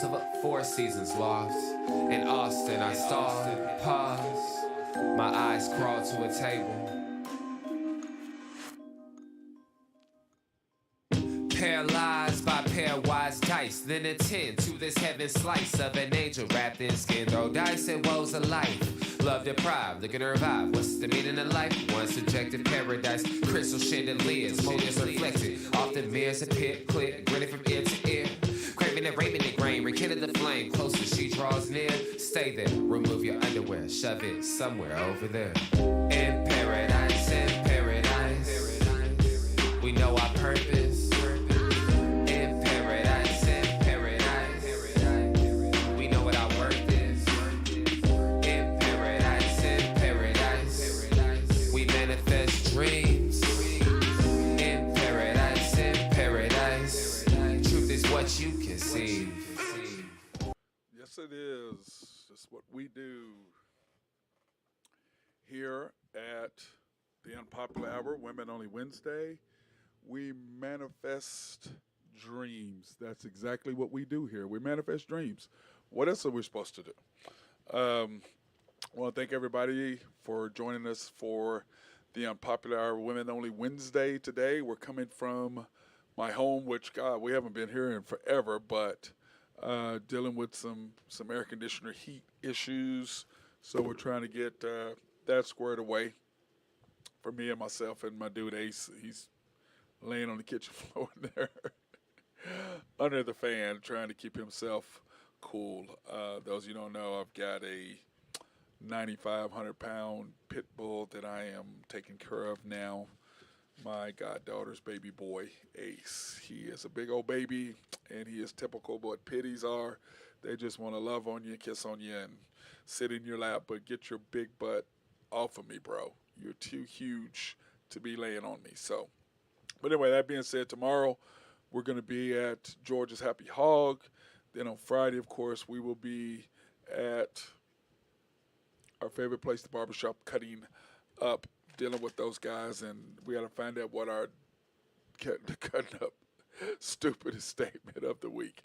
of a 4 seasons lost. In Austin, I stalled, paused. My eyes crawled to a table. Paralyzed by pairwise dice, then attend to this heaven slice of an angel wrapped in skin. Throw dice and woes of life. Love deprived, looking to revive. What's the meaning of life? One subjective paradise. Crystal chandeliers, motives reflected. Often mirrors a pit, click, grinning from ear to ear. Craving and raving the grain, rekindle the flame. Closer she draws near. Stay there, remove your underwear, shove it somewhere over there. In paradise, we know our purpose. Dreams in paradise. Truth is what you conceive. Yes, it is. It's what we do here at the Unpopular Hour, Women Only Wednesday. We manifest dreams. That's exactly what we do here. We manifest dreams. What else are we supposed to do? I want to thank everybody for joining us for the Unpopular Hour Women Only Wednesday today. We're coming from my home, which, God, we haven't been here in forever, but dealing with some air conditioner heat issues. So we're trying to get that squared away for me and myself and my dude Ace. He's laying on the kitchen floor there under the fan, trying to keep himself cool. Those of you who don't know, I've got a 9,500-pound pit bull that I am taking care of now. My goddaughter's baby boy, Ace. He is a big old baby, and he is typical what pitties are. They just want to love on you, kiss on you, and sit in your lap, but get your big butt off of me, bro. You're too huge to be laying on me. So, but anyway, that being said, tomorrow we're going to be at George's Happy Hog. Then on Friday, of course, we will be at our favorite place, the barbershop, cutting up, dealing with those guys, and we got to find out what our cutting up stupidest statement of the week.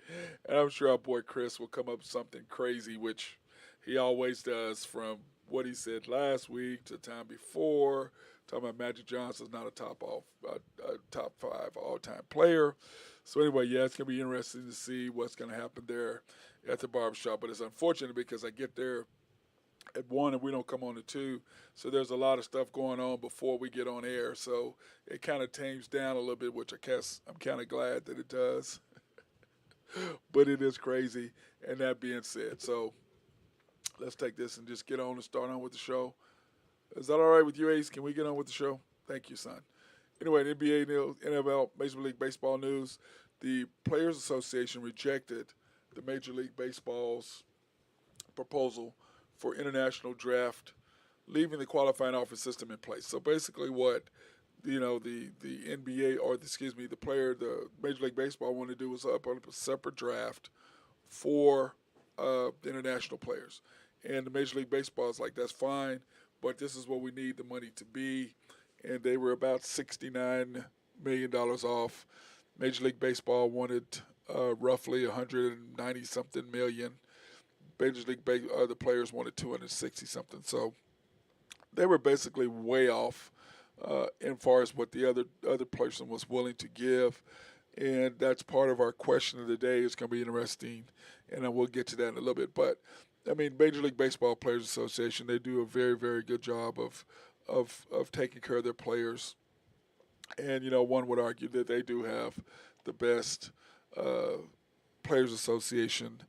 And I'm sure our boy Chris will come up with something crazy, which he always does, from what he said last week to the time before, talking about Magic Johnson's not a top 5 all-time player. So anyway, yeah, it's going to be interesting to see what's going to happen there at the barbershop. But it's unfortunate because I get there at 1 and we don't come on at 2. So there's a lot of stuff going on before we get on air. So it kind of tames down a little bit, which I guess I'm kind of glad that it does. But it is crazy. And that being said, so let's take this and just get on and start on with the show. Is that all right with you, Ace? Can we get on with the show? Thank you, son. Anyway, NBA news, NFL, Major League Baseball news. The Players Association rejected the Major League Baseball's proposal for international draft, leaving the qualifying offer system in place. So basically what, the NBA, or the Major League Baseball wanted to do was up a separate draft for the international players. And the Major League Baseball is like, that's fine, but this is what we need the money to be. And they were about $69 million off. Major League Baseball wanted roughly 190-something million. Major League the players wanted 260-something. So they were basically way off as far as what the other person was willing to give. And that's part of our question of the day. It's going to be interesting, and we'll get to that in a little bit. But, I mean, Major League Baseball Players Association, they do a very, very good job of taking care of their players. And, one would argue that they do have the best Players Association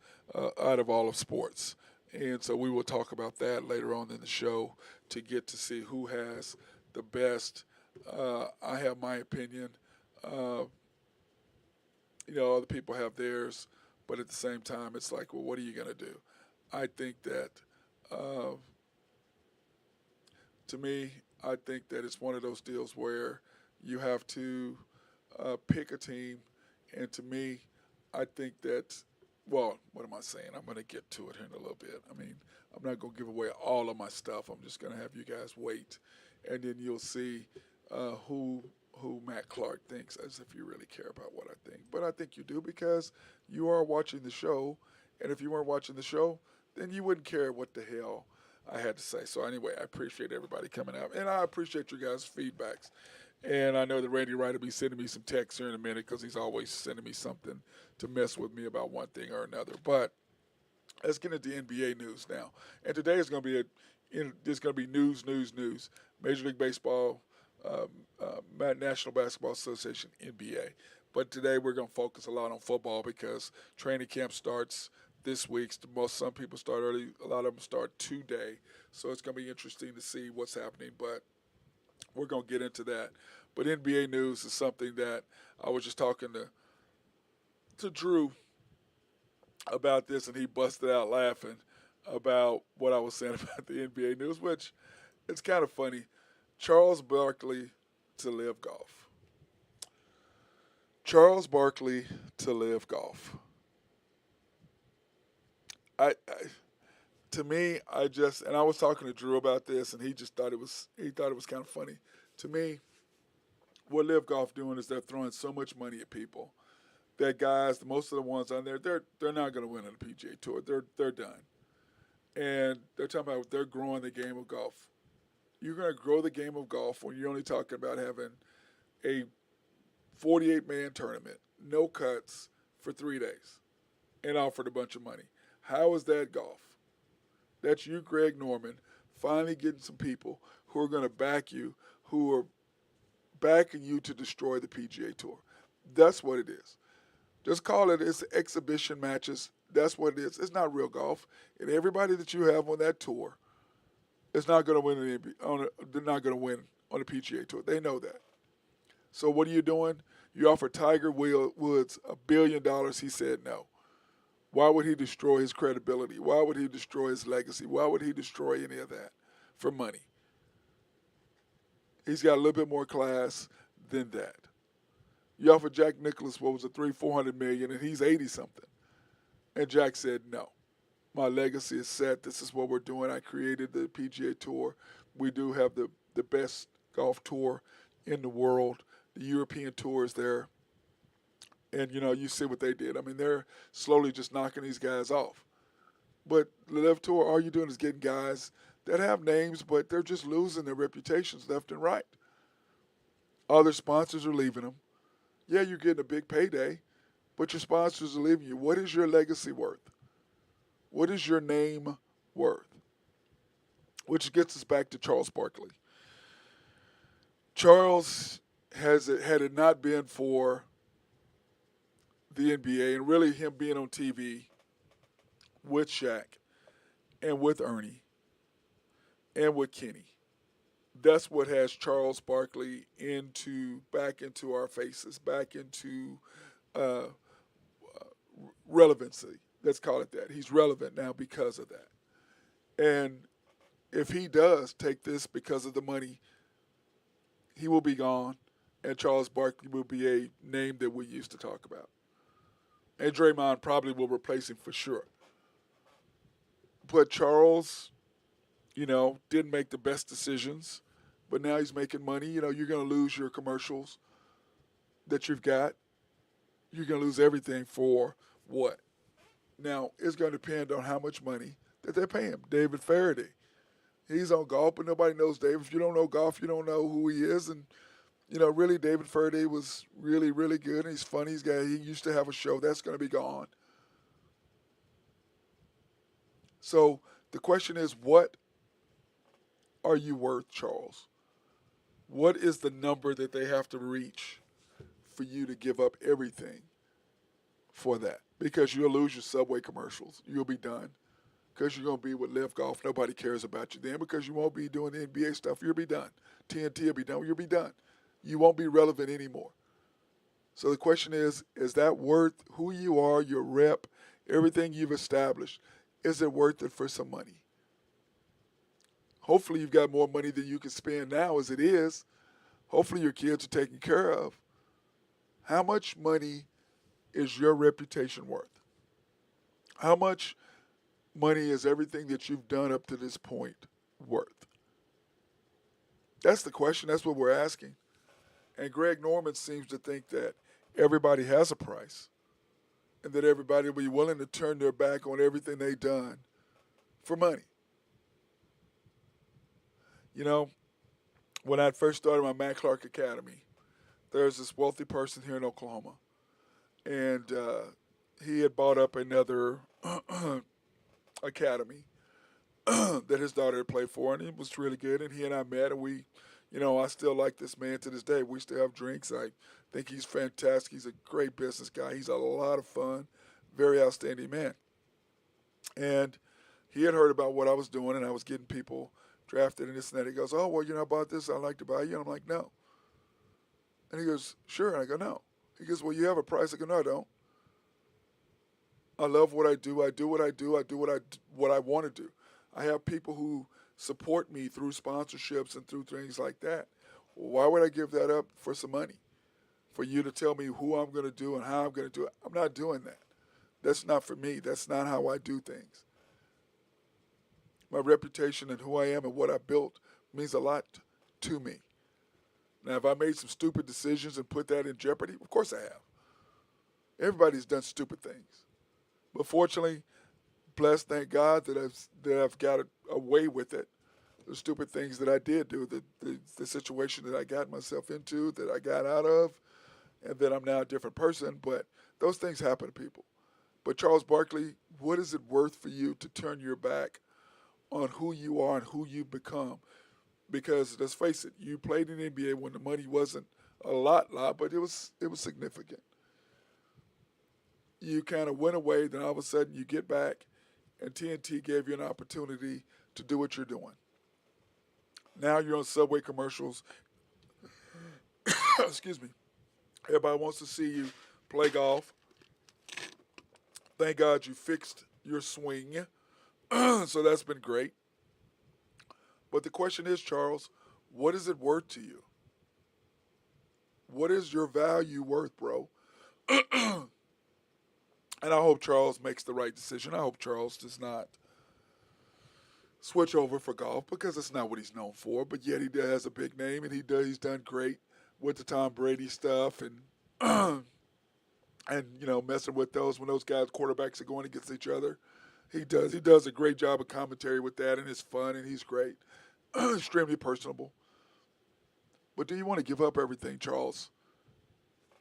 out of all of sports. And so we will talk about that later on in the show to get to see who has the best. I have my opinion. Other people have theirs, but at the same time, it's like, well, what are you going to do? I think that, to me, I think that it's one of those deals where you have to pick a team. And to me, I think that, well, what am I saying? I'm going to get to it here in a little bit. I mean, I'm not going to give away all of my stuff. I'm just going to have you guys wait, and then you'll see who Matt Clark thinks, as if you really care about what I think. But I think you do, because you are watching the show, And if you weren't watching the show, then you wouldn't care what the hell I had to say. So anyway, I appreciate everybody coming out, and I appreciate you guys' feedbacks. And I know that Randy Wright will be sending me some texts here in a minute because he's always sending me something to mess with me about one thing or another. But let's get into NBA news now. And today is going to be there's going to be news. Major League Baseball, National Basketball Association, NBA. But today we're going to focus a lot on football because training camp starts this week. Some people start early. A lot of them start today. So it's going to be interesting to see what's happening. But we're going to get into that. But NBA news is something that I was just talking to Drew about this, and he busted out laughing about what I was saying about the NBA news, which it's kind of funny. Charles Barkley to live golf. Charles Barkley to live golf. To me, and I was talking to Drew about this, and he thought it was kind of funny. To me, what live golf doing is they're throwing so much money at people that guys, most of the ones on there, they're not going to win on the PGA Tour. They're done, and they're talking about they're growing the game of golf. You're going to grow the game of golf when you're only talking about having a 48-man tournament, no cuts for 3 days, and offered a bunch of money. How is that golf? That's you, Greg Norman, finally getting some people who are going to back you, who are backing you to destroy the PGA Tour. That's what it is. Just call it's exhibition matches. That's what it is. It's not real golf. And everybody that you have on that tour is not going to win they're not going to win on the PGA Tour. They know that. So what are you doing? You offer Tiger Woods $1 billion. He said no. Why would he destroy his credibility? Why would he destroy his legacy? Why would he destroy any of that for money? He's got a little bit more class than that. You offer Jack Nicklaus, what was it, $400 million, and he's 80 something. And Jack said no. My legacy is set. This is what we're doing. I created the PGA Tour. We do have the best golf tour in the world. The European Tour is there. And, you see what they did. I mean, they're slowly just knocking these guys off. But the Live Tour, all you're doing is getting guys that have names, but they're just losing their reputations left and right. Other sponsors are leaving them. Yeah, you're getting a big payday, but your sponsors are leaving you. What is your legacy worth? What is your name worth? Which gets us back to Charles Barkley. Charles, had it not been for the NBA and really him being on TV with Shaq and with Ernie and with Kenny, that's what has Charles Barkley back into our faces, back into relevancy. Let's call it that. He's relevant now because of that. And if he does take this because of the money, he will be gone, and Charles Barkley will be a name that we used to talk about. And Draymond probably will replace him for sure. But Charles, didn't make the best decisions, but now he's making money. You're going to lose your commercials that you've got. You're going to lose everything for what? Now, it's going to depend on how much money that they pay him. David Faraday, he's on golf, but nobody knows David. If you don't know golf, you don't know who he is. And, really, David Faraday was really, really good. And he's funny. He used to have a show. That's going to be gone. So the question is, what are you worth, Charles? What is the number that they have to reach for you to give up everything for that? Because you'll lose your Subway commercials. You'll be done. Because you're going to be with Live Golf. Nobody cares about you then. Because you won't be doing the NBA stuff. You'll be done. TNT will be done. You'll be done. You won't be relevant anymore. So the question is that worth who you are, your rep, everything you've established? Is it worth it for some money? Hopefully you've got more money than you can spend now as it is. Hopefully your kids are taken care of. How much money is your reputation worth? How much money is everything that you've done up to this point worth? That's the question. That's what we're asking. And Greg Norman seems to think that everybody has a price. and that everybody will be willing to turn their back on everything they've done for money. You know, when I first started my Matt Clark Academy, there's this wealthy person here in Oklahoma, and he had bought up another academy that his daughter had played for, and it was really good. And he and I met, and I still like this man to this day. We still have drinks. I think he's fantastic. He's a great business guy. He's a lot of fun, very outstanding man. And he had heard about what I was doing, and I was getting people drafted and this and that. He goes, "Oh, well, I bought this. I'd like to buy you." And I'm like, "No." And he goes, "Sure." And I go, "No." He goes, "Well, you have a price." I go, "No, I don't. I love what I do. I do what I do. I do what I want to do. I have people who support me through sponsorships and through things like that. Why would I give that up for some money? For you to tell me who I'm going to do and how I'm going to do it? I'm not doing that. That's not for me. That's not how I do things. My reputation and who I am and what I built means a lot to me. Now, have I made some stupid decisions and put that in jeopardy? Of course I have. Everybody's done stupid things. But fortunately, blessed, thank God that I've got away with it. The stupid things that I did do, the situation that I got myself into, that I got out of, and that I'm now a different person. But those things happen to people. But Charles Barkley, what is it worth for you to turn your back on who you are and who you've become? Because let's face it, you played in the NBA when the money wasn't a lot, but it was significant. You kind of went away, then all of a sudden you get back, and TNT gave you an opportunity to do what you're doing. Now you're on Subway commercials. Excuse me. Everybody wants to see you play golf. Thank God you fixed your swing. So that's been great. But the question is, Charles, what is it worth to you? What is your value worth, bro? And I hope Charles makes the right decision. I hope Charles does not switch over for golf because it's not what he's known for. But yet he has a big name, and he's done great with the Tom Brady stuff and and messing with those when those guys quarterbacks are going against each other. He does a great job of commentary with that, and it's fun, and he's great, extremely personable. But do you want to give up everything, Charles,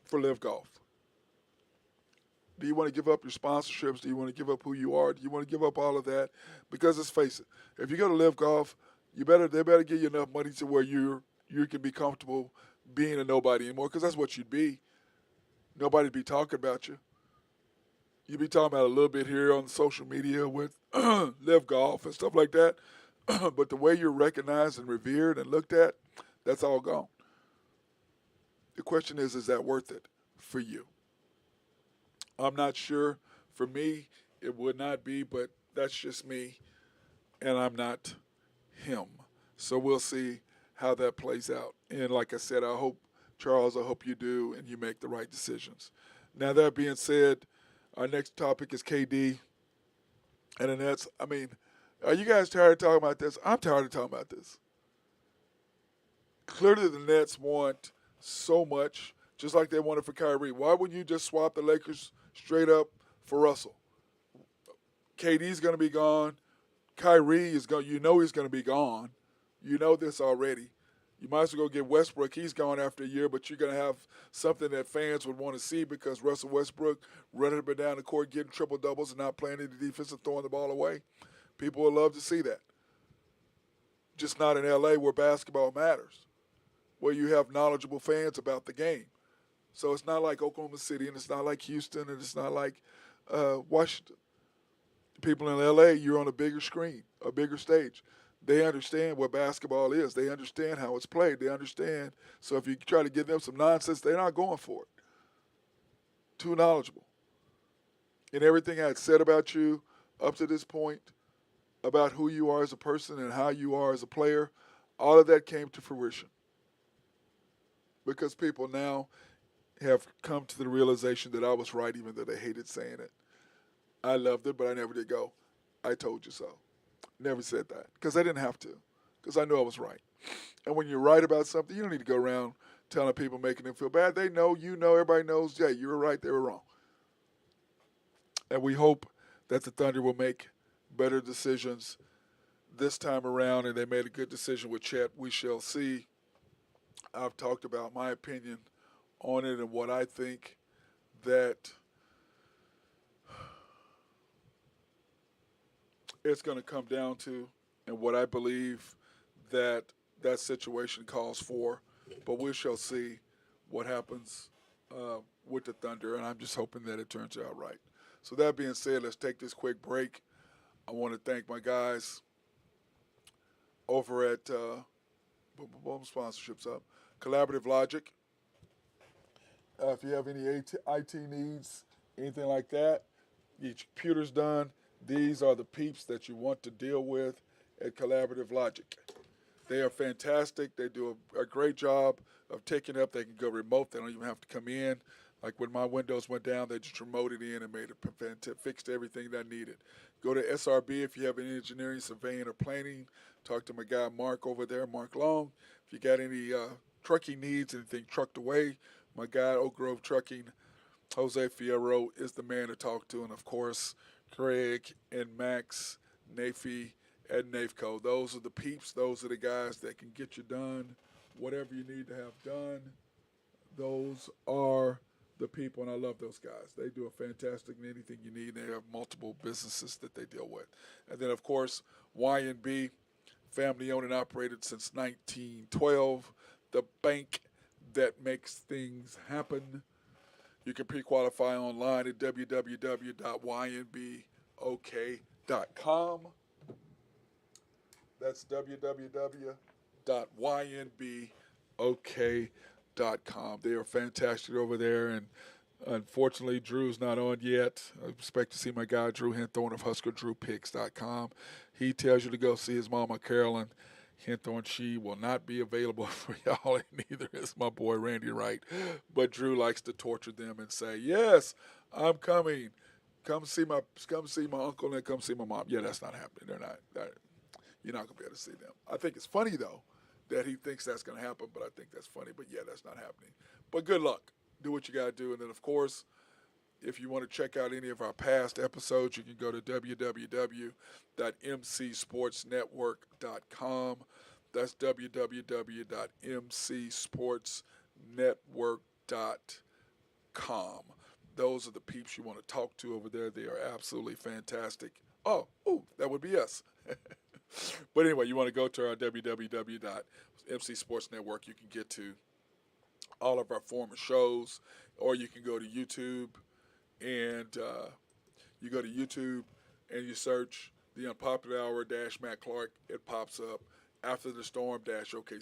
for Live Golf? Do you want to give up your sponsorships? Do you want to give up who you are? Do you want to give up all of that? Because let's face it, if you go to Live Golf, they better give you enough money to where you can be comfortable being a nobody anymore, because that's what you'd be. Nobody'd be talking about you. You'd be talking about a little bit here on social media with Live Golf and stuff like that. But the way you're recognized and revered and looked at, that's all gone. The question is that worth it for you? I'm not sure. For me, it would not be, but that's just me, and I'm not him. So we'll see how that plays out. And like I said, Charles, I hope you do and you make the right decisions. Now, that being said, our next topic is KD and the Nets. I mean, are you guys tired of talking about this? I'm tired of talking about this. Clearly, the Nets want so much, just like they wanted for Kyrie. Why wouldn't you just swap the Lakers straight up for Russell? KD's going to be gone. Kyrie he's going to be gone. You know this already. You might as well go get Westbrook. He's gone after a year, but you're going to have something that fans would want to see because Russell Westbrook running up and down the court, getting triple-doubles and not playing any defense and throwing the ball away. People would love to see that. Just not in L.A. where basketball matters, where you have knowledgeable fans about the game. So it's not like Oklahoma City, and it's not like Houston, and it's not like Washington. People in L.A., you're on a bigger screen, a bigger stage. They understand what basketball is. They understand how it's played. They understand. So if you try to give them some nonsense, they're not going for it. Too knowledgeable. And everything I had said about you up to this point, about who you are as a person and how you are as a player, all of that came to fruition. Because people now have come to the realization that I was right, even though they hated saying it. I loved it, but I never did go, I told you so. Never said that, because I didn't have to, because I knew I was right. And when you're right about something, you don't need to go around telling people, making them feel bad. They know, everybody knows, yeah, you were right, they were wrong. And we hope that the Thunder will make better decisions this time around, and they made a good decision with Chet. We shall see. I've talked about my opinion on it and what I think that it's going to come down to, and what I believe that that situation calls for. But we shall see what happens with the Thunder, and I'm just hoping that it turns out right. So that being said, let's take this quick break. I want to thank my guys over at sponsorships up, Collaborative Logic. If you have any IT needs, anything like that, your computer's done. These are the peeps that you want to deal with at Collaborative Logic. They are fantastic. They do a great job of taking up. They can go remote. They don't even have to come in. Like when my Windows went down, they just remoted in and made it fixed everything that I needed. Go to SRB if you have any engineering, surveying, or planning. Talk to my guy Mark over there, Mark Long. If you got any trucking needs, anything trucked away, my guy Oak Grove Trucking, Jose Fierro is the man to talk to, and of course, Craig and Max, Nafi, and Nafco. Those are the peeps. Those are the guys that can get you done whatever you need to have done. Those are the people, and I love those guys. They do a fantastic anything you need. They have multiple businesses that they deal with. And then, of course, Y&B, family owned and operated since 1912, the bank that makes things happen. You can pre-qualify online at www.ynbok.com. That's www.ynbok.com. They are fantastic over there, and unfortunately, Drew's not on yet. I expect to see my guy Drew Henthorne of HuskerDrewPicks.com. He tells you to go see his mama Carolyn Henthorne. She will not be available for y'all, and neither is my boy Randy Wright. But Drew likes to torture them and say, "Yes, I'm coming. Come see my uncle and come see my mom." Yeah, that's not happening. They're not. You're not gonna be able to see them. I think it's funny though that he thinks that's gonna happen, but I think that's funny. But yeah, that's not happening. But good luck. Do what you gotta do, and then of course, if you want to check out any of our past episodes, you can go to www.mcsportsnetwork.com. That's www.mcsportsnetwork.com. Those are the peeps you want to talk to over there. They are absolutely fantastic. Oh, that would be us. But anyway, you want to go to our www.mcsportsnetwork. You can get to all of our former shows, or you can go to YouTube and you go to YouTube and you search the Unpopular Hour dash Matt Clark. It pops up. After the Storm dash OK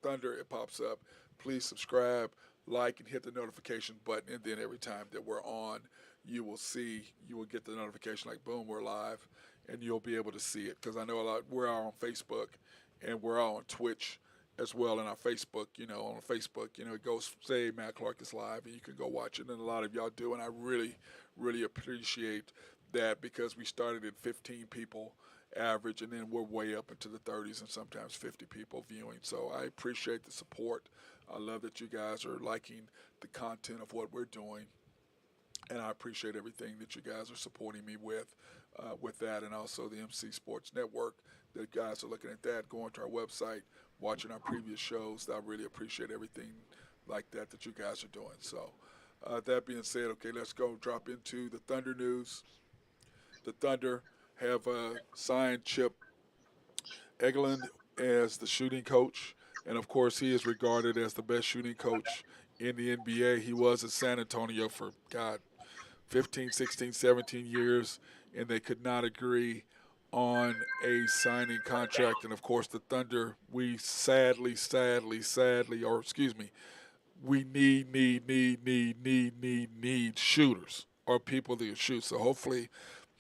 Thunder, it pops up. Please subscribe, like, and hit the notification button. And then every time that we're on, you will get the notification like, boom, we're live. And you'll be able to see it. Because I know we're all on Facebook and we're all on Twitch as well. And our Facebook, on Facebook, it goes, say Matt Clark is live, and you can go watch it. And a lot of y'all do. And I really, really appreciate that, because we started at 15 people average, and then we're way up into the 30s and sometimes 50 people viewing. So I appreciate the support. I love that you guys are liking the content of what we're doing. And I appreciate everything that you guys are supporting me with that, and also the MC Sports Network. The guys are looking at that, going to our website, watching our previous shows. I really appreciate everything like that you guys are doing. So that being said, okay, let's go drop into the Thunder news. The Thunder have signed Chip Egelund as the shooting coach, and of course he is regarded as the best shooting coach in the NBA. He was at San Antonio for, 15, 16, 17 years, and they could not agree on a signing contract. And, of course, the Thunder, we we need shooters, or people that can shoot. So hopefully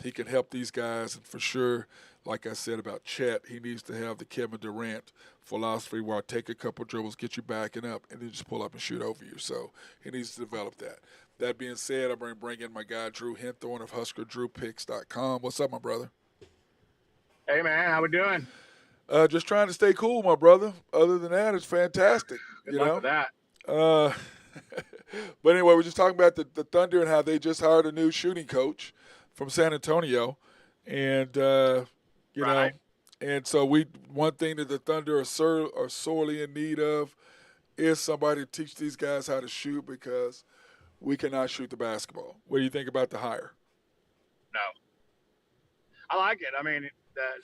he can help these guys. And for sure, like I said about Chet, he needs to have the Kevin Durant philosophy where I take a couple dribbles, get you backing up, and then just pull up and shoot over you. So he needs to develop that. That being said, I'm going to bring in my guy, Drew Henthorne of HuskerDrewPicks.com. What's up, my brother? Hey, man. How we doing? Just trying to stay cool, my brother. Other than that, it's fantastic. Good luck with that. But anyway, we're just talking about the Thunder and how they just hired a new shooting coach from San Antonio, and you know, Right. and so one thing that the Thunder are sorely in need of is somebody to teach these guys how to shoot because we cannot shoot the basketball. What do you think about the hire? No, I like it. I mean,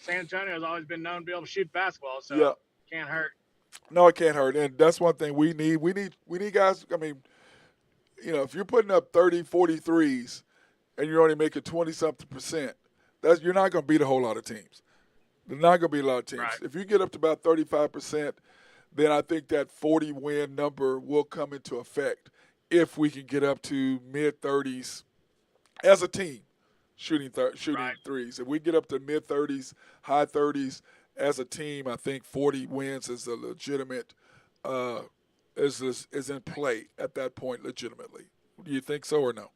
San Antonio has always been known to be able to shoot basketball, Yeah, so can't hurt. no, it can't hurt, and that's one thing we need. We need guys. I mean, if you're putting up 30, 40 threes and you're only making 20 something percent, you're not going to beat a whole lot of teams. There's not going to be a lot of teams. Right. If you get up to about 35%, then I think that 40 win number will come into effect if we can get up to mid 30s as a team shooting Right. threes. If we get up to mid 30s, high 30s as a team, I think 40 wins is a legitimate uh, is in play at that point legitimately. Do you think so or no?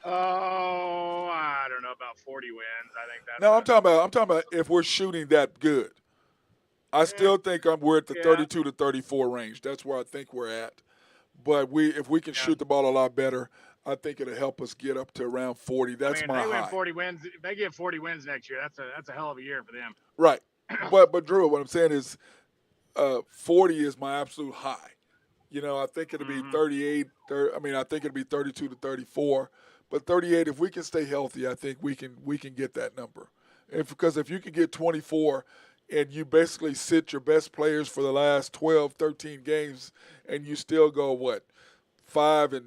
Oh, I don't know about 40 wins. I think No, I'm talking about if we're shooting that good. I eh, still think we're at the yeah, 32 to 34 range. That's where I think we're at. But if we can yeah. shoot the ball a lot better, I think it'll help us get up to around 40. I That's mean, my they win high. 40 wins. If they get 40 wins next year, that's a hell of a year for them. Right. But Drew, what I'm saying is 40 is my absolute high. I think it'll be Hmm. 38. I think it'll be 32 to 34. But 38, if we can stay healthy, I think we can get that number. Because if you can get 24 and you basically sit your best players for the last 12, 13 games and you still go, what, 5-8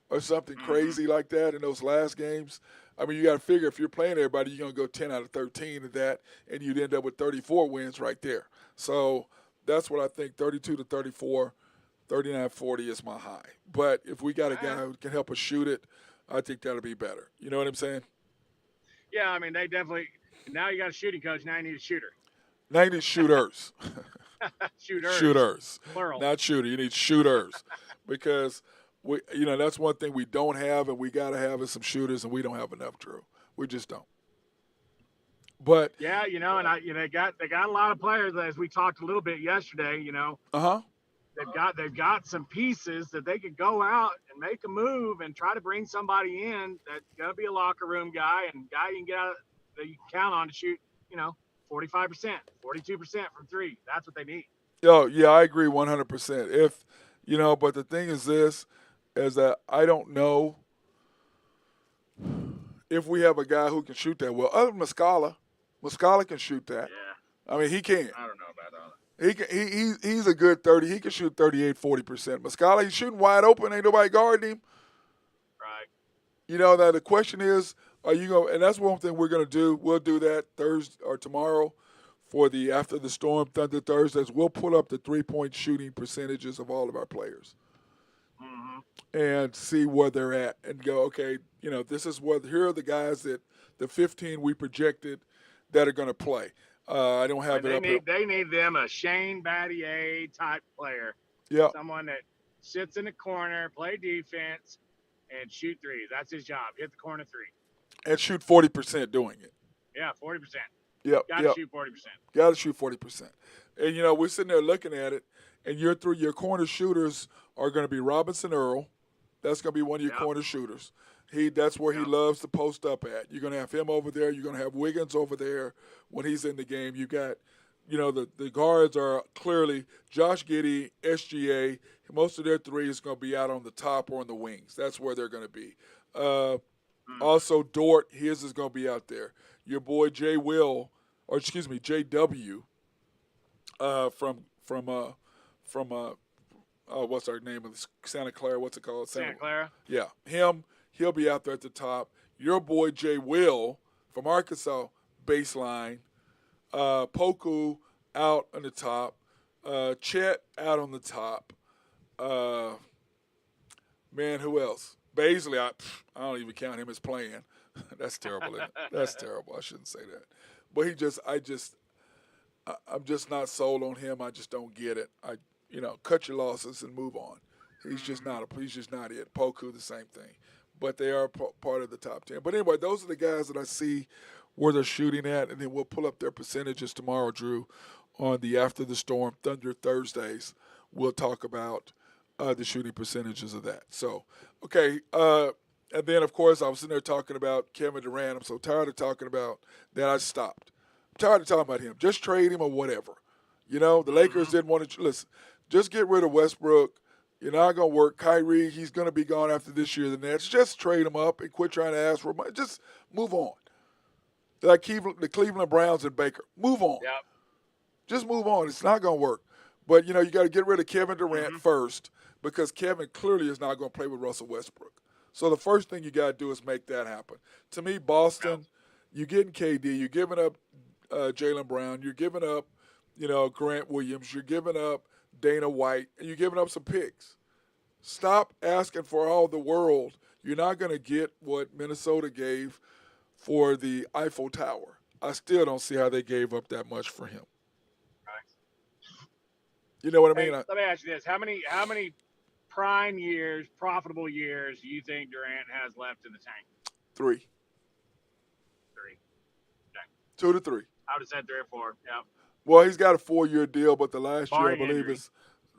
or something Hmm. crazy like that in those last games. I mean, you got to figure if you're playing everybody, you're going to go 10 out of 13 of that, and you'd end up with 34 wins right there. So that's what I think, 32 to 34, 39-40 is my high. But if we got a guy who can help us shoot it, I think that'll be better. You know what I'm saying? Yeah, I mean, they definitely. Now you got a shooting coach. Now you need a shooter. 90 shooters. Shooters, Shooters, plural. not shooter. You need shooters because that's one thing we don't have, and we got to have is some shooters, and we don't have enough. Drew, we just don't. But Yeah, and they got a lot of players as we talked a little bit yesterday. uh-huh. They've got some pieces that they could go out and make a move and try to bring somebody in that's gonna be a locker room guy and guy you can get out that you can count on to shoot, 45%, 42% from three. That's what they need. Oh yeah, I agree 100%. But the thing is this, is that I don't know if we have a guy who can shoot that well. Other than Muscala, Muscala can shoot that. Yeah, I mean, he can. I don't know about all that. He's a good 30. He can shoot 38, 40%. Muscala, he's shooting wide open. Ain't nobody guarding him. Right. Now the question is, are you going? And that's one thing we're going to do. We'll do that Thursday or tomorrow for the After the Storm Thunder Thursdays. We'll pull up the 3-point shooting percentages of all of our players Mm-hmm. and see where they're at, and go, okay, this is here are the guys that the 15 we projected that are going to play. I don't have it They up here. need them a Shane Battier type player, Yeah, someone that sits in the corner, play defense, and shoot threes. That's his job. Hit the corner three. and shoot 40% doing it. Yeah, 40%. Yep, Got to yep. shoot 40%. Got to shoot 40%. And we're sitting there looking at it, and your corner shooters are going to be Robinson Earl. That's going to be one of your Yep. corner shooters. That's where he Yep. loves to post up at. You're going to have him over there. You're going to have Wiggins over there when he's in the game. You got, the guards are clearly Josh Giddey, SGA. Most of their three is going to be out on the top or on the wings. That's where they're going to be. Also, Dort, his is going to be out there. Your boy JW, from what's our name of this Santa Clara? What's it called? Santa Clara. Yeah, him. He'll be out there at the top. Your boy Jay Will from Arkansas, baseline. Poku out on the top. Chet out on the top. Man, who else? Baisley, I don't even count him as playing. That's terrible. Isn't it? That's terrible. I shouldn't say that. But I'm just not sold on him. I just don't get it. Cut your losses and move on. He's just not it. Poku, the same thing. But they are part of the top 10. But anyway, those are the guys that I see where they're shooting at, and then we'll pull up their percentages tomorrow, Drew, on the After the Storm Thunder Thursdays. We'll talk about the shooting percentages of that. So, okay. And then, of course, I was sitting there talking about Kevin Durant. I'm so tired of talking about that I stopped. I'm tired of talking about him. Just trade him or whatever. The Lakers didn't want to listen. Just get rid of Westbrook. You're not going to work. Kyrie, he's going to be gone after this year. The Nets, just trade him up and quit trying to ask for money. Just move on. Like the Cleveland Browns and Baker. Move on. Yep. Just move on. It's not going to work. But, you got to get rid of Kevin Durant first because Kevin clearly is not going to play with Russell Westbrook. So the first thing you got to do is make that happen. To me, Boston, you're getting KD. You're giving up Jaylen Brown. You're giving up, Grant Williams. You're giving up Dana White. And you're giving up some picks. Stop asking for all the world. You're not going to get what Minnesota gave for the Eiffel Tower. I still don't see how they gave up that much for him. You know what I mean? Let me ask you this: How many prime years, profitable years, do you think Durant has left in the tank? 3. Okay. 2 to 3. I would have said 3 or 4. Yeah. Well, he's got a 4-year deal, but the last year, I Barring believe, injury.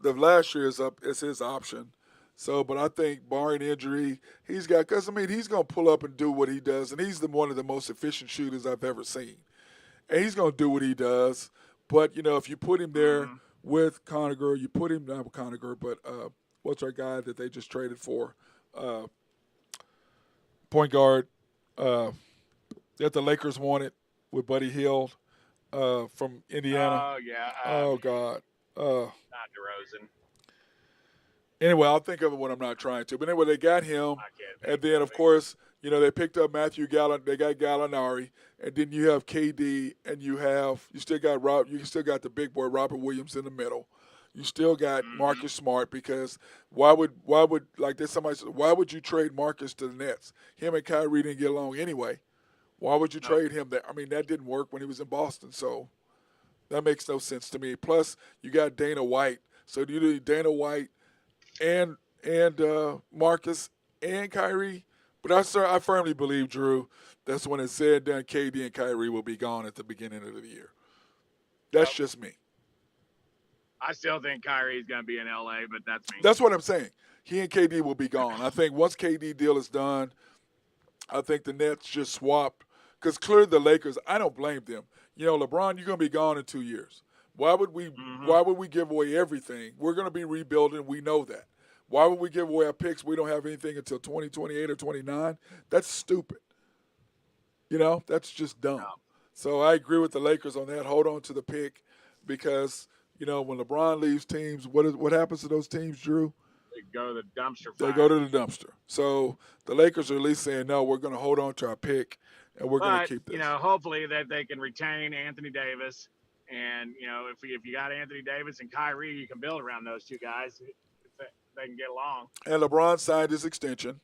the last year is up. It's his option. So, but I think barring injury, he's got because he's going to pull up and do what he does, and he's one of the most efficient shooters I've ever seen, and he's going to do what he does. But if you put him there with Conacher, you put him not with Conacher, but what's our guy that they just traded for, point guard that the Lakers wanted with Buddy Hield from Indiana. Oh yeah. Oh God. Not DeRozan. Anyway, I'll think of it when I'm not trying to. But anyway, they got him, I can't and then of course, they picked up Matthew Gallinari. They got Gallinari, and then you have KD, and you still got you still got the big boy Robert Williams in the middle. You still got Marcus Smart because why would like there's somebody said, why would you trade Marcus to the Nets? Him and Kyrie didn't get along anyway. Why would you trade him there? I mean, that didn't work when he was in Boston, so that makes no sense to me. Plus, you got Dana White, so you need Dana White and Marcus and Kyrie. But I firmly believe, Drew, that's when it's said done, KD and Kyrie will be gone at the beginning of the year. That's just me. I still think Kyrie's going to be in LA, but that's me. That's what I'm saying. He and KD will be gone. I think once KD deal is done, I think the Nets just swap. Because clearly the Lakers, I don't blame them. LeBron, you're going to be gone in 2 years. Why would we give away everything? We're going to be rebuilding. We know that. Why would we give away our picks? We don't have anything until 2028 or 29. That's stupid. That's just dumb. No. So I agree with the Lakers on that. Hold on to the pick because, when LeBron leaves teams, what happens to those teams, Drew? They go to the dumpster They fire. go to the dumpster. So the Lakers are at least saying, no, we're going to hold on to our pick, and we're going to keep this. Hopefully that they can retain Anthony Davis. And, if you got Anthony Davis and Kyrie, you can build around those two guys if they can get along. And LeBron signed his extension.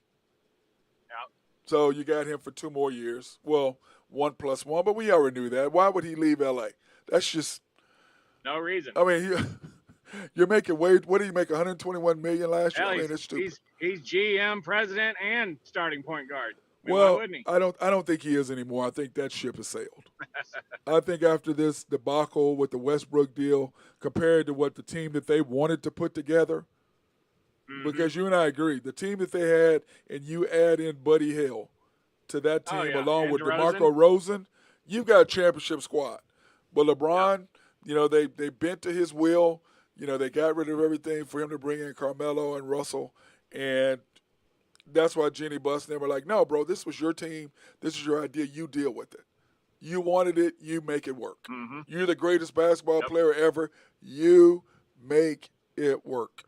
Yep. So you got him for 2 more years. Well, 1+1, but we already knew that. Why would he leave L.A.? That's just – no reason. I mean, you're making what did he make, $121 million last year? I mean, it's stupid. He's GM, president, and starting point guard. I mean, well, why wouldn't he? I don't think he is anymore. I think that ship has sailed. I think after this debacle with the Westbrook deal, compared to what the team that they wanted to put together, because you and I agree, the team that they had, and you add in Buddy Hield to that team along with DeMarco Rosen, you've got a championship squad. But LeBron, they bent to his will. They got rid of everything for him to bring in Carmelo and Russell, and that's why Jenny Buss and them were like, no, bro, this was your team. This is your idea. You deal with it. You wanted it. You make it work. You're the greatest basketball player ever. You make it work.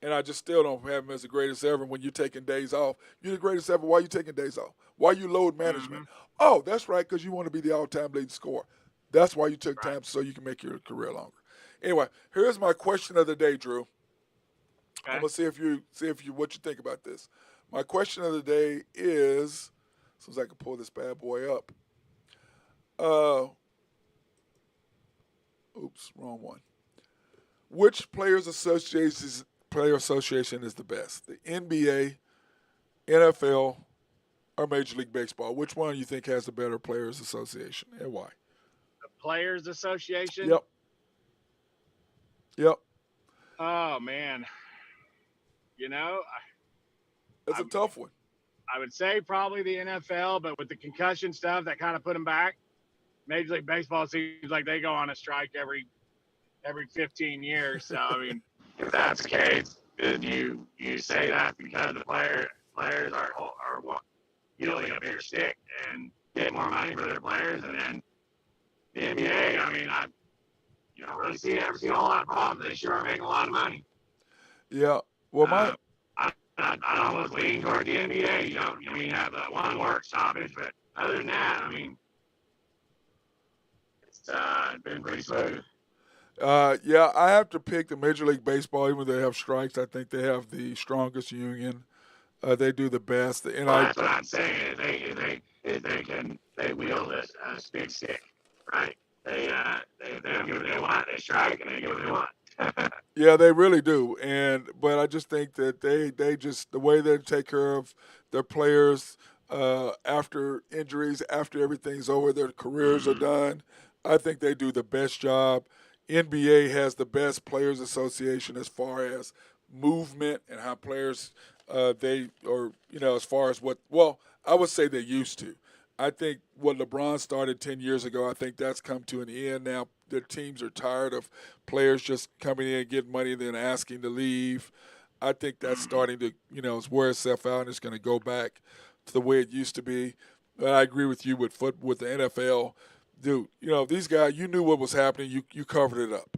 And I just still don't have him as the greatest ever when you're taking days off. You're the greatest ever. Why are you taking days off? Why you load management? Oh, that's right, because you want to be the all-time leading scorer. That's why you took time so you can make your career longer. Anyway, here's my question of the day, Drew. Okay. I'm gonna see if you what you think about this. My question of the day is, as soon as I can pull this bad boy up. Oops, wrong one. Which player association is the best? The NBA, NFL, or Major League Baseball? Which one do you think has the better players association and why? The Players Association? Yep. Oh, man. You know, It's I, a tough one. I would say probably the NFL, but with the concussion stuff that kind of put them back. Major League Baseball seems like they go on a strike every 15 years. So I mean, if that's the case, then you say that because the players are yielding a bigger stick and get more money for their players, and then the NBA. I mean, I ever seen a whole lot of problems. They sure are making a lot of money. Yeah. Well, I almost lean toward the NBA. You have the one work stoppage, but other than that, I mean, it's been pretty smooth. Yeah, I have to pick the Major League Baseball, even though they have strikes. I think they have the strongest union. They do the best, and well, that's what I'm saying. They wield this big stick, right? They don't give what they want. They strike and they give what they want. yeah, they really do. But I just think that they just the way they take care of their players after injuries, after everything's over, their careers are done. I think they do the best job. NBA has the best players association as far as movement and how players they or as far as I would say they used to. I think what LeBron started 10 years ago, I think that's come to an end now. Their teams are tired of players just coming in, getting money, and then asking to leave. I think that's starting to, wear itself out, and it's going to go back to the way it used to be. But I agree with you with the NFL. Dude, these guys, you knew what was happening. You covered it up.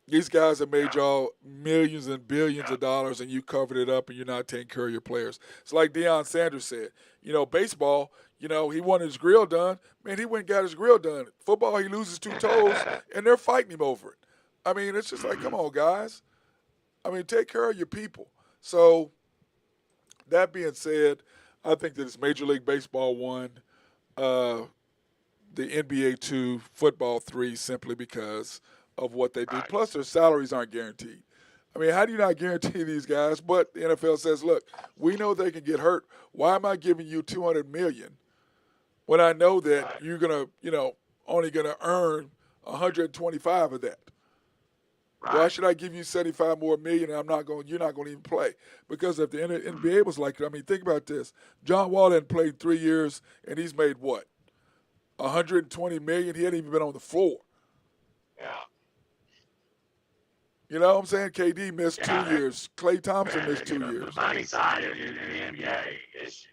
These guys have made y'all millions and billions of dollars, and you covered it up, and you're not taking care of your players. It's like Deion Sanders said. Baseball, he wanted his grill done. Man, he went and got his grill done. Football, he loses 2 toes, and they're fighting him over it. I mean, it's just like, come on, guys. I mean, take care of your people. So, that being said, I think that it's Major League Baseball 1, the NBA 2, football 3, simply because of what they do. Right. Plus, their salaries aren't guaranteed. I mean, how do you not guarantee these guys? But the NFL says, look, we know they can get hurt. Why am I giving you $200 million when I know that you're gonna, only gonna earn 125 of that? Right. Why should I give you 75 more million and you're not going to even play? Because if the NBA was like, I mean, think about this. John Wall hadn't played 3 years and he's made what? 120 million. He hadn't even been on the floor. Yeah. You know what I'm saying? KD missed 2 years. Klay Thompson missed 2 years. The money side of the NBA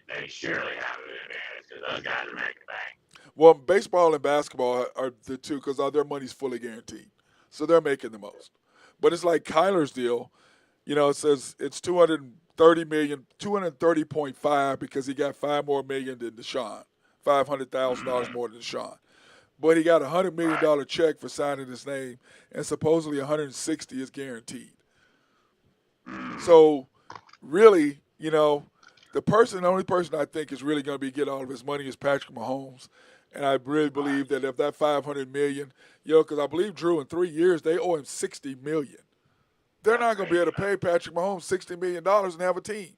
they surely have an advantage because those guys are making bank. Well, baseball and basketball are the two because all their money's fully guaranteed, so they're making the most. But it's like Kyler's deal. It says it's 230 million, 230.5 because he got 5 more million than Deshaun, $500,000 more than Deshaun. But he got a $100 million check for signing his name, and supposedly 160 is guaranteed. So, really, the only person I think is really going to be getting all of his money is Patrick Mahomes. And I really believe that if that $500 million, because I believe Drew in 3 years they owe him $60 million. They're not going to be able to pay Patrick Mahomes $60 million and have a team.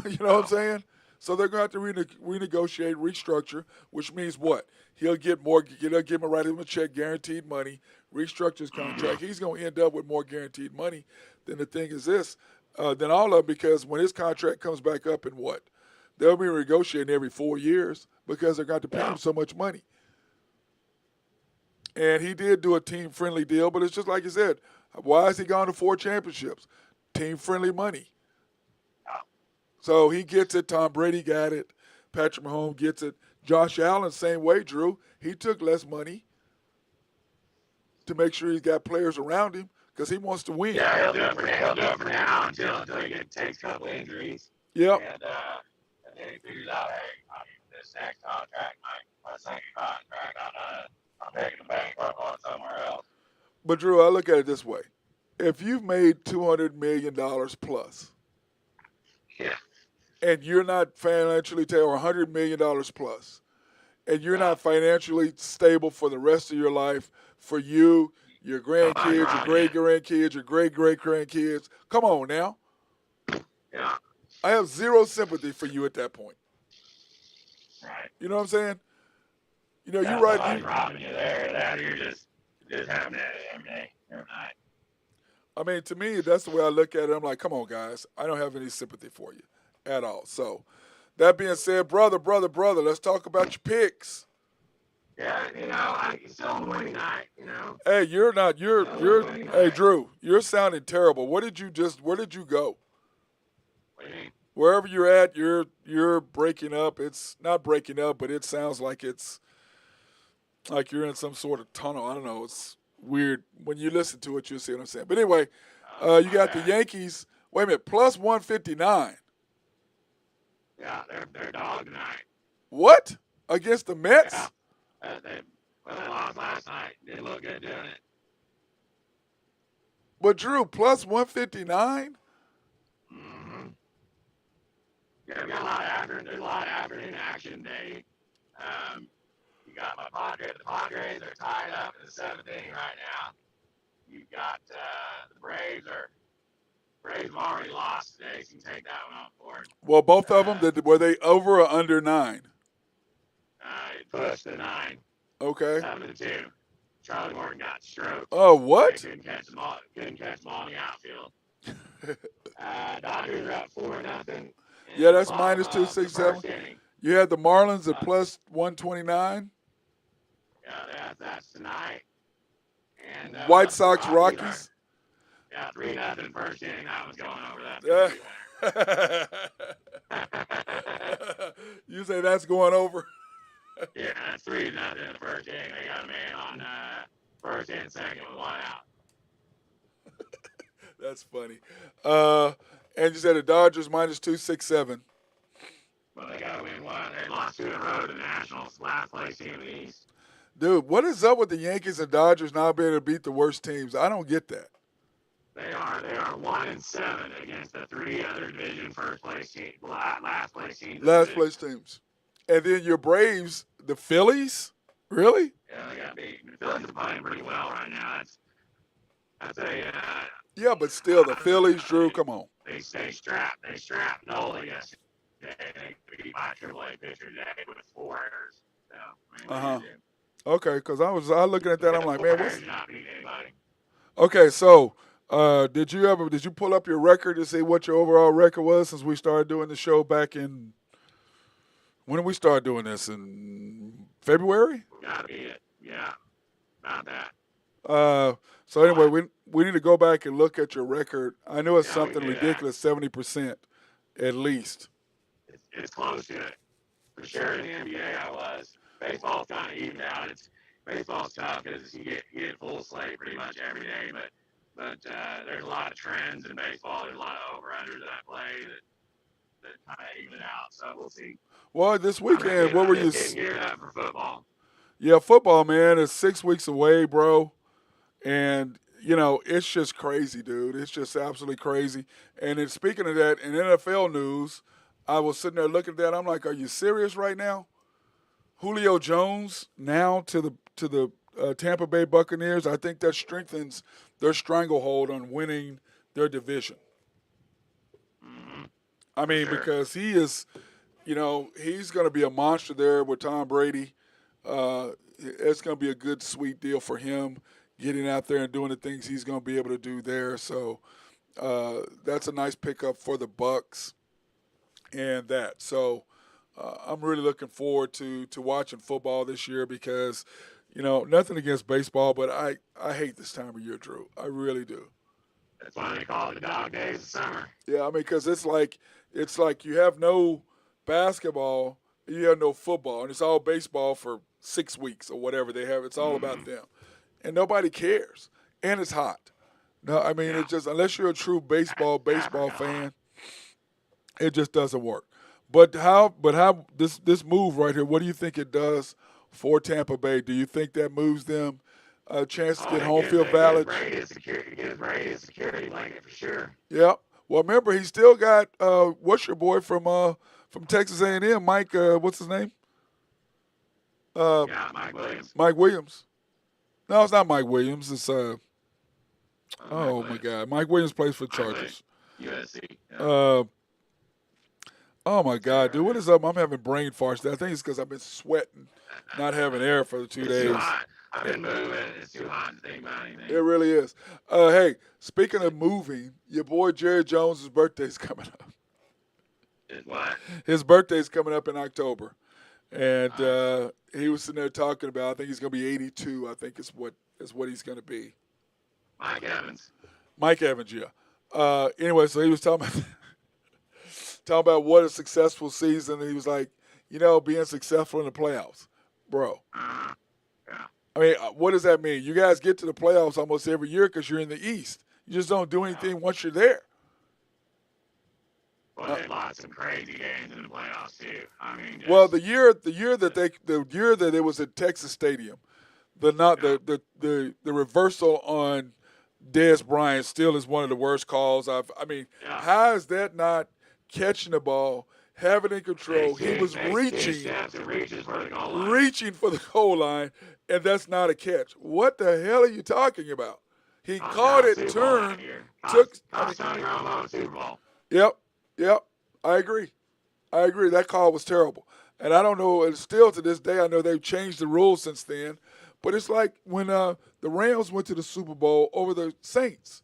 You know what I'm saying? So they're going to have to renegotiate, restructure, which means what? He'll get more. They'll give him write him a check, guaranteed money, restructure his contract. He's going to end up with more guaranteed money. Then the thing is this, than all of them, because when his contract comes back up in what? They'll be renegotiating every 4 years because they're going to pay him so much money. And he did do a team-friendly deal, but it's just like you said. Why has he gone to 4 championships? Team-friendly money. So he gets it. Tom Brady got it. Patrick Mahomes gets it. Josh Allen, same way, Drew. He took less money to make sure he's got players around him because he wants to win. Yeah, he'll do it for now until he takes a couple injuries. Yep. And then he figures out, hey, this next contract, my second contract, I'm taking the bank up on somewhere else. But Drew, I look at it this way: if you've made $200 million plus, and you're not financially or $100 million plus, and you're not financially stable for the rest of your life, for you, your grandkids, your great-grandkids, your great-great-grandkids, come on now. Yeah. I have zero sympathy for you at that point. Right. You know what I'm saying? You're right. right. Robbing you there, that you're just having that every day, every night. I mean, to me, that's the way I look at it. I'm like, come on, guys. I don't have any sympathy for you at all. So, that being said, brother, let's talk about your picks. Yeah, like it's still a winning night. Hey, you're not. You're. Winning Hey, night. Drew, you're sounding terrible. Where did you go? What do you mean? Wherever you're at, you're breaking up. It's not breaking up, but it sounds like it's like you're in some sort of tunnel. I don't know. It's weird. When you listen to it, you'll see what I'm saying. But anyway, you got the Yankees. Wait a minute, plus 159. Yeah, they're dog tonight. What? Against the Mets? Yeah. They lost last night. They look good doing it. But Drew, plus 159? Mm-hmm. Yeah, we got there's a lot of afternoon action day. You got my Padres. The Padres are tied up in the seventh inning right now. You got the Braves have already lost today, so you can take that one off board. Well, both of them, were they over or under 9? It pushed to 9. Okay. 7-2. Charlie Morton got stroked. Oh, what? They couldn't catch them all in the outfield. Dodgers are up 4-0. Yeah, that's minus 267. You had the Marlins at plus 129. Yeah, that's tonight. And White Sox, Rockies. Yeah, 3-0 first inning. That was going over that. You say that's going over? Yeah, that's 3-0 in the first inning. They got a man on first and second with 1 out. That's funny. And you said the Dodgers minus 267. Well, they got to win one. They lost 2 in a row to the Nationals, last place team in the East. Dude, what is up with the Yankees and Dodgers not being able to beat the worst teams? I don't get that. They are 1-7 against the 3 other division first place teams, last place teams. Last place teams. And then your Braves, the Phillies? Really? Yeah, they got beat. The Phillies are playing pretty well right now. That's a yeah, but still, the Phillies, Drew, come on. They strapped Nola yesterday. They beat my AAA pitcher today with 4 errors. So, Okay, because I was looking at that, I'm like, man, what's... Not beating anybody. Okay, so did you pull up your record to see what your overall record was since we started doing the show back in... When did we start doing this? In February? Gotta beat it. Yeah, about that. So anyway, we need to go back and look at your record. I know it's something ridiculous, 70% at least. It's close to it. For sure in the NBA I was. Baseball's kind of evened out. Baseball's tough because you get full slate pretty much every day, but there's a lot of trends in baseball. There's a lot of over-unders that I play that kind of even it out. So we'll see. Well, this weekend, what were you... Getting geared up for football. Yeah, football, man, is 6 weeks away, bro. And, it's just crazy, dude. It's just absolutely crazy. And then speaking of that, in NFL news, I was sitting there looking at that. I'm like, are you serious right now? Julio Jones now to the Tampa Bay Buccaneers. I think that strengthens their stranglehold on winning their division. Mm-hmm. I mean, because he is, he's going to be a monster there with Tom Brady. It's going to be a good, sweet deal for him getting out there and doing the things he's going to be able to do there. So that's a nice pickup for the Bucs and that. So I'm really looking forward to watching football this year because, nothing against baseball, but I hate this time of year, Drew. I really do. That's why they call it the dog days of summer. Yeah, I mean, because it's like you have no basketball, you have no football, and it's all baseball for 6 weeks or whatever they have. It's all about them, and nobody cares, and it's hot. No, I mean, it's just unless you're a true baseball fan, it just doesn't work. But how this move right here? What do you think it does for Tampa Bay? Do you think that moves them a chance to get home field advantage? It gives Brady a security blanket for sure. Yeah. Well, remember he still got what's your boy from Texas A&M, Mike? What's his name? Mike Williams. Mike Williams. No, it's not Mike Williams. It's my God, Mike Williams plays for the Chargers. USC. Yeah. Oh my God, dude, what is up? I'm having brain farts. I think it's because I've been sweating, not having air for the 2 days. I've been moving. It's too hot to think about anything. It really is. Hey, speaking of moving, your boy Jerry Jones' birthday's coming up. What? His birthday's coming up in October. And he was sitting there talking about, I think he's going to be 82. I think is what he's going to be. Mike Evans. Mike Evans, yeah. Anyway, so he was talking about what a successful season. And he was like, being successful in the playoffs. Bro. Yeah. I mean, what does that mean? You guys get to the playoffs almost every year because you're in the East. You just don't do anything once you're there. Well, they lost some crazy games in the playoffs too. I mean, well, the year that it was at Texas Stadium, the reversal on Dez Bryant still is one of the worst calls how is that not catching the ball, having it in control? He was reaching for the goal line, and that's not a catch. What the hell are you talking about? He caught it, turned, took. Super Bowl. Yep. I agree. That call was terrible. And I don't know, and still to this day, I know they've changed the rules since then. But it's like when the Rams went to the Super Bowl over the Saints.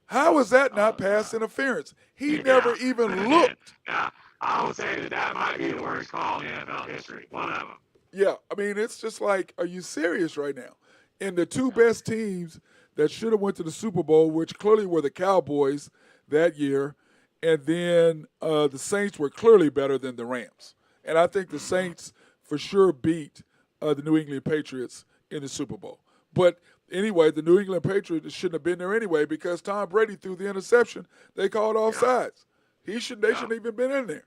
How is that not pass interference? He never even looked. Yeah, I would say that might be the worst call in NFL history. One of them. Yeah, I mean, it's just like, are you serious right now? And the two best teams that should have went to the Super Bowl, which clearly were the Cowboys that year, and then the Saints were clearly better than the Rams. And I think the Saints for sure beat the New England Patriots in the Super Bowl. But anyway, the New England Patriots shouldn't have been there anyway because Tom Brady threw the interception. They called offsides. They shouldn't even been in there.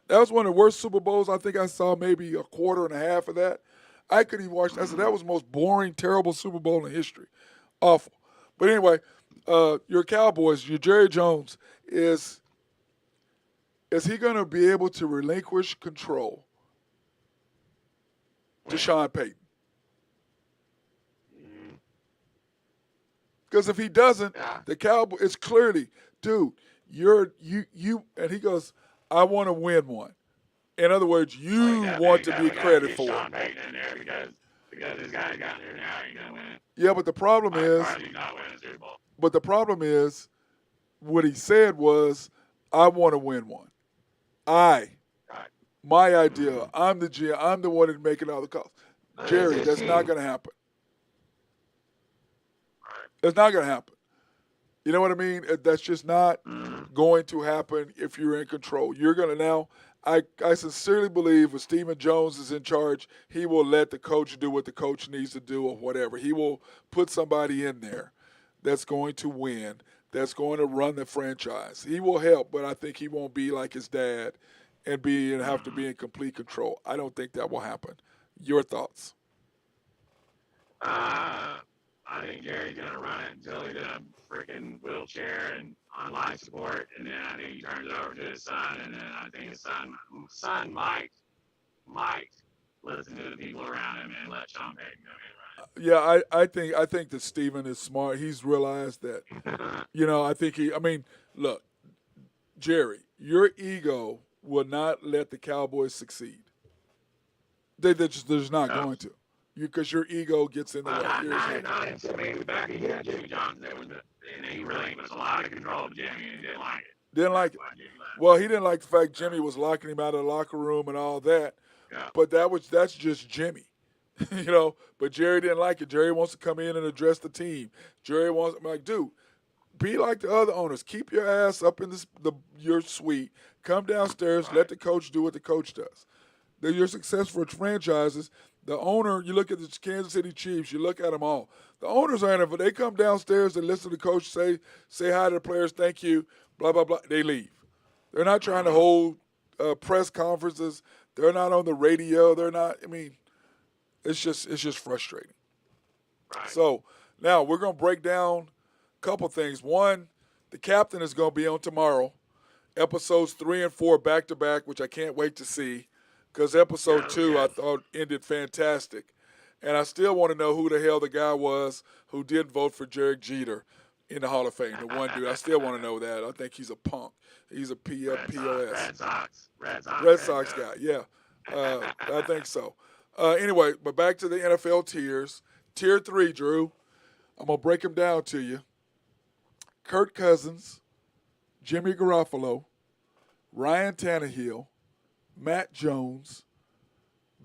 That was one of the worst Super Bowls. I think I saw maybe a quarter and a half of that. I couldn't even watch that. I said that was the most boring, terrible Super Bowl in history. Awful. But anyway, your Cowboys, your Jerry Jones, is he going to be able to relinquish control to Sean Payton? Because if he doesn't, the Cowboys, it's clearly, dude, you, and he goes, I want to win one. In other words, you want to be credited for it. Because this guy got there now, he's gonna win it. Yeah, but the problem is, what he said was, I want to win one. My idea, I'm the GM, I'm the one that's making all the calls. Jerry, that's not going to happen. It's not going to happen. You know what I mean? That's just not going to happen if you're in control. You're going to now, I sincerely believe if Stephen Jones is in charge, he will let the coach do what the coach needs to do or whatever. He will put somebody in there that's going to win, that's going to run the franchise. He will help, but I think he won't be like his dad and have to be in complete control. I don't think that will happen. Your thoughts? I think Jerry's going to run it until he's in a freaking wheelchair and on life support, and then I think he turns it over to his son, and then I think his son might listen to the people around him and let Sean Payton go in and run it. Yeah, I think that Steven is smart. He's realized that, look, Jerry, your ego will not let the Cowboys succeed. They're just not going to. Because your ego gets in the way. Back again, Jimmy Johnson, and he relinquished a lot of control of Jimmy, and he didn't like it. Didn't like it. Well, he didn't like the fact Jimmy was locking him out of the locker room and all that. Yeah. But that's just Jimmy. But Jerry didn't like it. Jerry wants to come in and address the team. Jerry wants, I'm like, dude, be like the other owners. Keep your ass up in your suite. Come downstairs. Let the coach do what the coach does. They're your successful franchises. The owner, you look at the Kansas City Chiefs, you look at them all. The owners aren't in it. They come downstairs and listen to the coach say hi to the players, thank you, blah, blah, blah. They leave. They're not trying to hold press conferences. They're not on the radio. They're not, it's just frustrating. Right. So now we're going to break down a couple things. One, the captain is going to be on tomorrow. Episodes 3 and 4 back-to-back, which I can't wait to see. Because episode 2, I thought, ended fantastic. And I still want to know who the hell the guy was who did vote for Derek Jeter in the Hall of Fame. The one dude, I still want to know that. I think he's a punk. He's a POS. Red Sox guy, yeah. I think so. Anyway, but back to the NFL tiers. Tier 3, Drew. I'm going to break them down to you. Kirk Cousins, Jimmy Garoppolo, Ryan Tannehill, Matt Jones,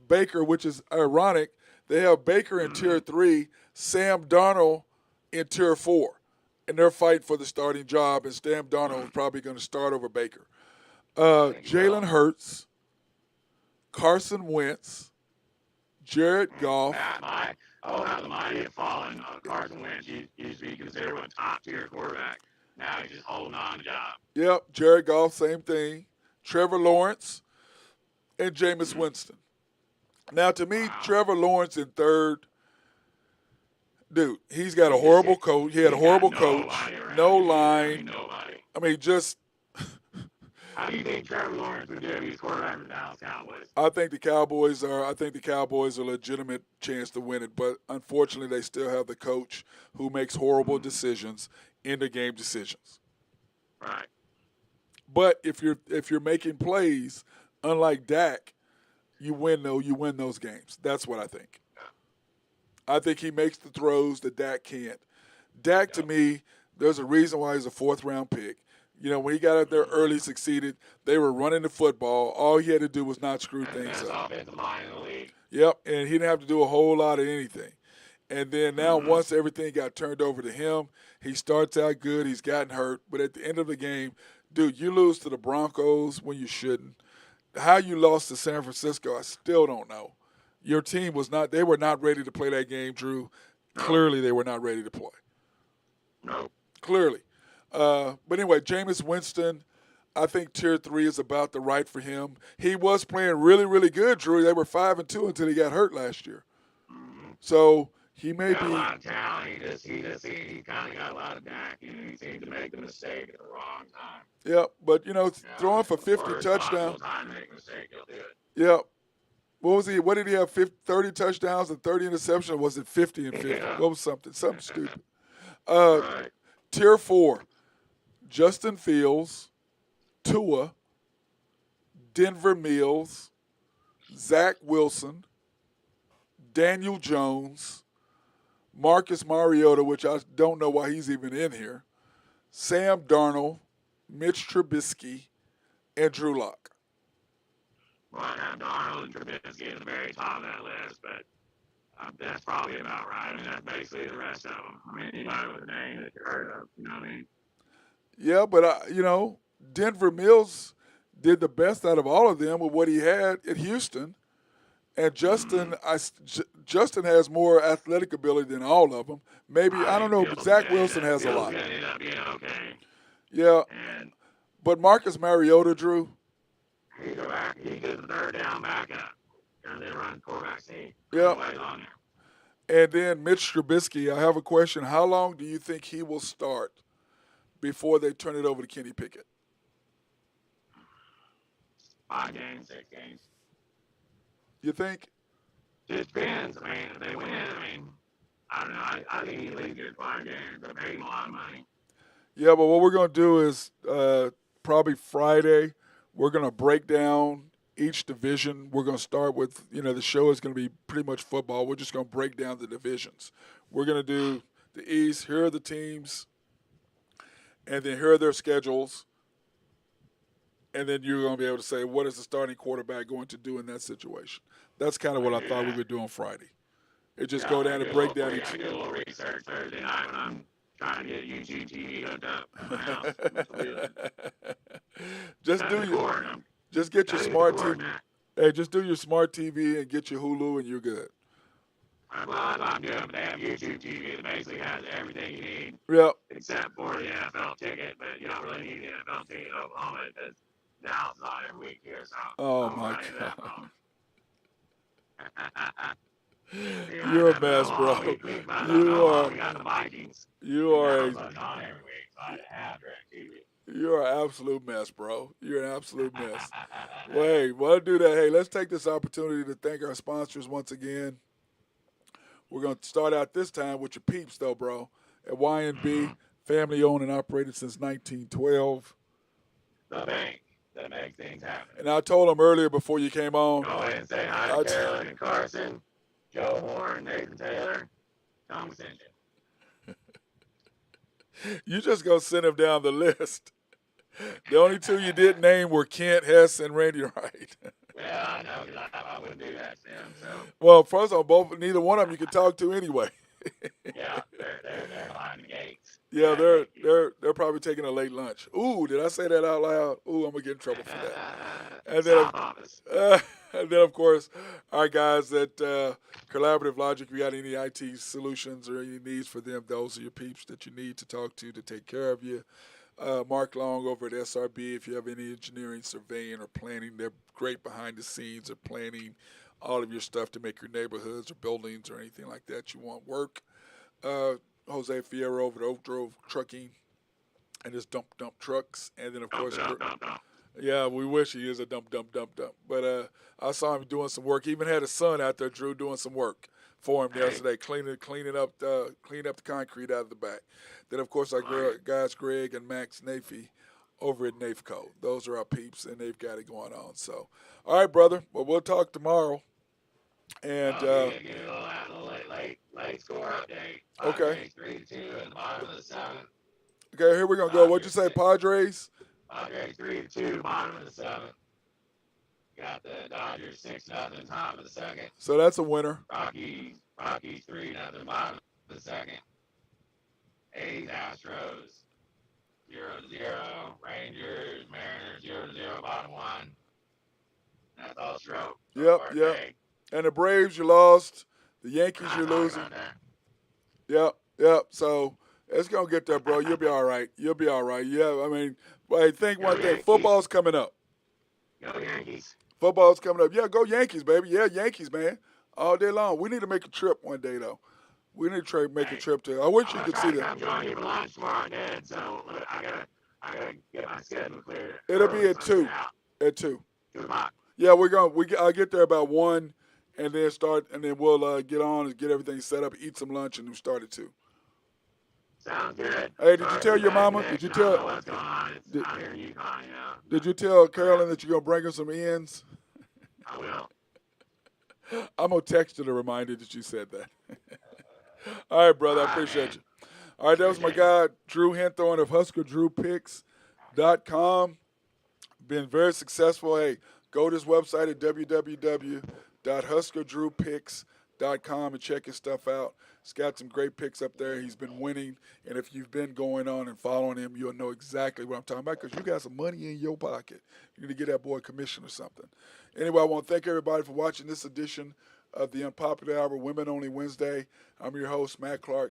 Baker, which is ironic. They have Baker in Tier 3, Sam Darnold in Tier 4. And they're fighting for the starting job, and Sam Darnold is probably going to start over Baker. Jalen Hurts, Carson Wentz, Jared Goff. How the mighty have fallen. Carson Wentz used to be considered a top-tier quarterback. Now he's just holding on to the job. Yep, Jared Goff, same thing. Trevor Lawrence and Jameis Winston. Now, to me, Trevor Lawrence in third, dude, he's got a horrible coach. He had a horrible coach. No line. Nobody. I mean, just. How do you think Trevor Lawrence would do if he's quarterback for the Dallas Cowboys? I think the Cowboys are a legitimate chance to win it, but unfortunately, they still have the coach who makes horrible decisions in the game decisions. Right. But if you're making plays, unlike Dak, you win those games. That's what I think. Yeah. I think he makes the throws that Dak can't. Dak, to me, there's a reason why he's a fourth-round pick. You know, when he got out there early, succeeded, they were running the football. All he had to do was not screw things up. Offensive line in the league. Yep, and he didn't have to do a whole lot of anything. And then now once everything got turned over to him, he starts out good. He's gotten hurt. But at the end of the game, dude, you lose to the Broncos when you shouldn't. How you lost to San Francisco, I still don't know. Your team they were not ready to play that game, Drew. Clearly they were not ready to play. No. Clearly. But anyway, Jameis Winston, I think Tier 3 is about the right for him. He was playing really, really good, Drew. They were 5-2 until he got hurt last year. So he may be. A lot of talent. He kind of got a lot of Dak. He seemed to make the mistake at the wrong time. Yep, but throwing for 50 touchdowns. Time to make a mistake, he'll do it. Yep. What was he? What did he have? 30 touchdowns and 30 interceptions? Or was it 50 and 50? Yeah. What was something stupid? Right. Tier 4. Justin Fields, Tua, Denver Mills, Zach Wilson, Daniel Jones, Marcus Mariota, which I don't know why he's even in here, Sam Darnold, Mitch Trubisky, and Drew Lock. Well, I have Darnold and Trubisky at the very top of that list, but that's probably about right. I mean, that's basically the rest of them. I mean, anybody with a name that you heard of, you know what I mean? Yeah, but, Denver Mills did the best out of all of them with what he had at Houston. And Justin has more athletic ability than all of them. Maybe, I don't know, but Zach Wilson has a lot. Ended up being okay. Yeah, And but Marcus Mariota, Drew. he go back, he did the third down backup. And they run quarterback sneak. Yeah. On there. And then Mitch Trubisky, I have a question. How long do you think he will start before they turn it over to Kenny Pickett? 5 games, 6 games. You think? It depends. I mean, if they win, I don't know. I think he at least gets 5 games. They pay him a lot of money. Yeah, but what we're going to do is probably Friday, we're going to break down each division. We're going to start with, the show is going to be pretty much football. We're just going to break down the divisions. We're going to do the East. Here are the teams. And then here are their schedules. And then you're going to be able to say, what is the starting quarterback going to do in that situation? That's kind of what I thought we would do on Friday. It just go down and break down each. I do a little research Thursday night when I'm trying to get YouTube TV hooked up in my house. Just get your smart TV. Hey, just do your smart TV and get your Hulu and you're good. Well, I'm doing, but they have YouTube TV that basically has everything you need. Yep. Except for the NFL ticket, but you don't really need the NFL ticket in Oklahoma because Dallas is on every week here, so. Oh, my God. You're a mess, bro. You're an absolute mess, bro. You're an absolute mess. Well, hey, while do that, hey, let's take this opportunity to thank our sponsors once again. We're going to start out this time with your peeps, though, bro. At Y&B, family owned and operated since 1912. The bank that makes things happen. And I told them earlier before you came on. Go ahead and say hi to Carolyn and Carson, Joe Horn, Nathan Taylor. tongue extension. You just gonna send him down the list. The only two you didn't name were Kent Hess and Randy Wright. Well, I know, because I wouldn't do that to them. So Well, first of all, neither one of them you can talk to anyway. yeah, they're behind the gates. Yeah, they're probably taking a late lunch. Ooh, did I say that out loud? Ooh, I'm gonna get in trouble for that. And then, South office. and then of course, our guys at Collaborative Logic. If you got any IT solutions or any needs for them, those are your peeps that you need to talk to take care of you. Mark Long over at SRB. If you have any engineering, surveying, or planning, they're great behind the scenes of planning all of your stuff to make your neighborhoods or buildings or anything like that you want work. Jose Fierro over at Oak Grove Trucking and his dump trucks. And then, of course, yeah, we wish he is a dump. But I saw him doing some work. He even had his son out there, Drew, doing some work for him yesterday, cleaning up the concrete out of the back. Then, of course, our guys Greg and Max Nafee over at Nafeco. Those are our peeps, and they've got it going on. So, all right, brother. Well, we'll talk tomorrow. And give a little late score update. Okay. 3-2 in the bottom of the seventh. Okay, here we're gonna go. What'd you say, Padres? Padres 3-2, bottom of the seventh. Got the Dodgers 6-0, top of the second. So that's a winner. Rockies 3-0, bottom of the second. A's Astros 0-0. Rangers Mariners 0-0, bottom one. That's all stroke. Yep. And the Braves, you lost. The Yankees, you're losing. Yep. So it's going to get there, bro. You'll be all right. Yeah, I mean, I think one thing, football's coming up. Go Yankees. Football's coming up. Yeah, go Yankees, baby. Yeah, Yankees, man. All day long. We need to make a trip one day, though. We need to make a trip to. I wish you could see that. I'm joining you for lunch tomorrow, Dad, so I gotta get my schedule cleared. It'll be at 2. At 2. 2 o'clock. Yeah, I'll get there about 1. And then we'll get on and get everything set up, eat some lunch, and then start at 2. Sounds good. Hey, did you tell your mama? Did you tell? What's going on? It's out here in Yukon, Did you tell Carolyn that you're gonna bring her some ends? I will. I'm gonna text her to remind her that you said that. All right, brother. I appreciate you. All right, that was my guy Drew Henthorn of HuskerDrewPicks.com. Been very successful. Hey, go to his website at www.huskerdrewpicks.com and check his stuff out. He's got some great picks up there. He's been winning, and if you've been going on and following him, you'll know exactly what I'm talking about because you got some money in your pocket. You need to get that boy a commission or something. Anyway, I want to thank everybody for watching this edition of the Unpopular Hour, Women Only Wednesday. I'm your host, Matt Clark.